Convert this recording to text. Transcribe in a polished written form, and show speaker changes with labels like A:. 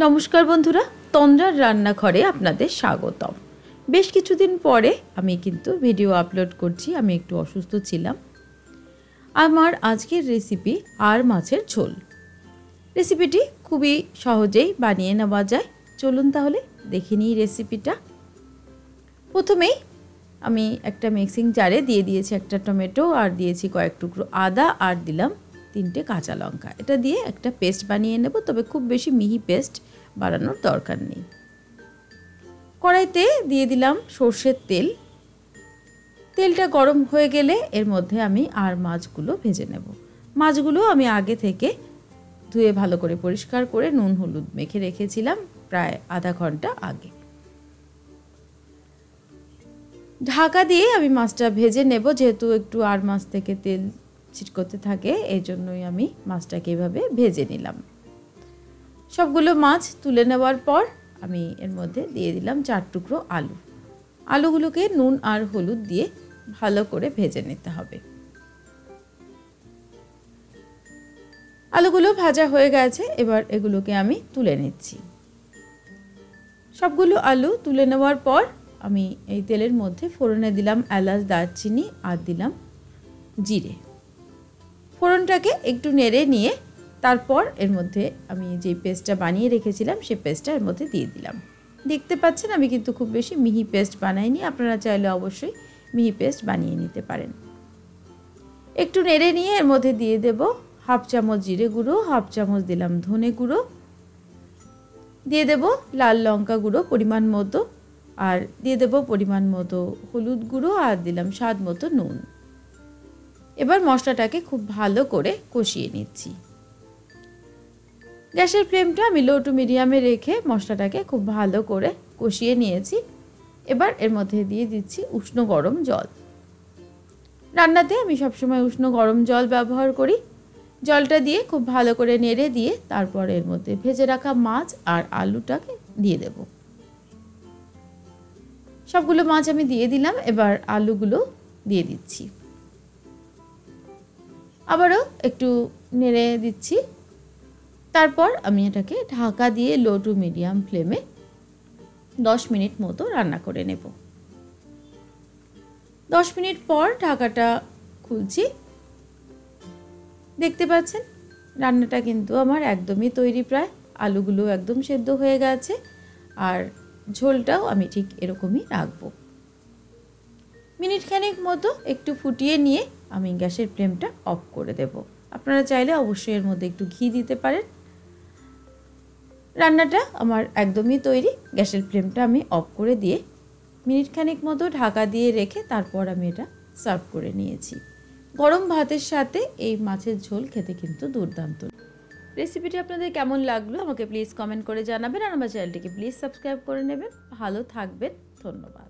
A: নমস্কার বন্ধুরা, তন্দ্রার রান্নাঘরে আপনাদের স্বাগতম। বেশ কিছুদিন পরে আমি কিন্তু ভিডিও আপলোড করছি। আমি একটু অসুস্থ ছিলাম। আমার আজকের রেসিপি আর মাছের ঝোল। রেসিপিটি খুবই সহজেই বানিয়ে নেওয়া যায়। চলুন তাহলে দেখে নিই রেসিপিটা। প্রথমেই আমি একটা মিক্সিং জারে দিয়ে দিয়েছি একটা টমেটো, আর দিয়েছি কয়েক টুকরো আদা, আর দিলাম 3টে কাঁচা লঙ্কা। এটা দিয়ে একটা পেস্ট বানিয়ে নেব, তবে খুব বেশি মিহি পেস্ট বানানোর দরকার নেই। কড়াইতে দিয়ে দিলাম সর্ষের তেল। তেলটা গরম হয়ে গেলে এর মধ্যে আমি আর মাছগুলো ভেজে নেব। মাছগুলো আমি আগে থেকে ধুয়ে ভালো করে পরিষ্কার করে নুন হলুদ মেখে রেখেছিলাম প্রায় আধা ঘন্টা আগে। ঢাকা দিয়ে আমি মাছটা ভেজে নেব, যেহেতু একটু আর মাছ থেকে তেল ছিটকোতে থাকে, এই জন্যই আমি মাছটাকে এভাবে ভেজে নিলাম। সবগুলো মাছ তুলে নেওয়ার পর আমি এর মধ্যে দিয়ে দিলাম 4 টুকরো আলু। আলুগুলোকে নুন আর হলুদ দিয়ে ভালো করে ভেজে নিতে হবে। আলুগুলো ভাজা হয়ে গেছে, এবার এগুলোকে আমি তুলে নিচ্ছি। সবগুলো আলু তুলে নেওয়ার পর আমি এই তেলের মধ্যে ফোড়নে দিলাম এলাচ, দারচিনি, আর দিলাম জিরে। ফোড়নটাকে একটু নেড়ে নিয়ে তারপর এর মধ্যে আমি যে পেস্টটা বানিয়ে রেখেছিলাম সেই পেস্টটা এর মধ্যে দিয়ে দিলাম। দেখতে পাচ্ছেন আমি কিন্তু খুব বেশি মিহি পেস্ট বানাইনি, আপনারা চাইলে অবশ্যই মিহি পেস্ট বানিয়ে নিতে পারেন। একটু নেড়ে নিয়ে এর মধ্যে দিয়ে দেব হাফ চামচ জিরে গুঁড়ো, হাফ চামচ দিলাম ধনে গুঁড়ো, দিয়ে দেব লাল লঙ্কা গুঁড়ো পরিমাণ মতো, আর দিয়ে দেব পরিমাণ মতো হলুদ গুঁড়ো, আর দিলাম স্বাদ মতো নুন। এবার মশলাটাকে খুব ভালো করে কষিয়ে নিচ্ছি। গ্যাসের ফ্লেমটা আমি লো টু মিডিয়ামে রেখে মশলাটাকে খুব ভালো করে কষিয়ে নিয়েছি। এবার এর মধ্যে দিয়ে দিচ্ছি উষ্ণ গরম জল। রান্নাতে আমি সবসময় উষ্ণ গরম জল ব্যবহার করি। জলটা দিয়ে খুব ভালো করে নেড়ে দিয়ে তারপর এর মধ্যে ভেজে রাখা মাছ আর আলুটাকে দিয়ে দেব। সবগুলো মাছ আমি দিয়ে দিলাম, এবার আলুগুলো দিয়ে দিচ্ছি। আবারও একটু নেড়ে দিচ্ছি। তারপর আমি এটাকে ঢাকা দিয়ে লো টু মিডিয়াম ফ্লেমে 10 মিনিট মতো রান্না করে নেব। 10 মিনিট পর ঢাকাটা খুলছি। দেখতে পাচ্ছেন রান্নাটা কিন্তু আমার একদমই তৈরি প্রায়। আলুগুলো একদম সেদ্ধ হয়ে গেছে, আর ঝোলটাও আমি ঠিক এরকমই রাখবো। মিনিট খানেক মতো একটু ফুটিয়ে নিয়ে আমি গ্যাসের ফ্লেমটা অফ করে দেব। আপনারা চাইলে অবশ্যই এর মধ্যে একটু ঘি দিতে পারেন। রান্নাটা আমার একদমই তৈরি। গ্যাসের ফ্লেমটা আমি অফ করে দিয়ে মিনিট খানেক মতো ঢাকা দিয়ে রেখে তারপর আমি এটা সার্ভ করে নিয়েছি। গরম ভাতের সাথে এই মাছের ঝোল খেতে কিন্তু দুর্দান্ত। রেসিপিটি আপনাদের কেমন লাগলো আমাকে প্লিজ কমেন্ট করে জানাবেন, আর আমার চ্যানেলটিকে প্লিজ সাবস্ক্রাইব করে নেবেন। ভালো থাকবেন, ধন্যবাদ।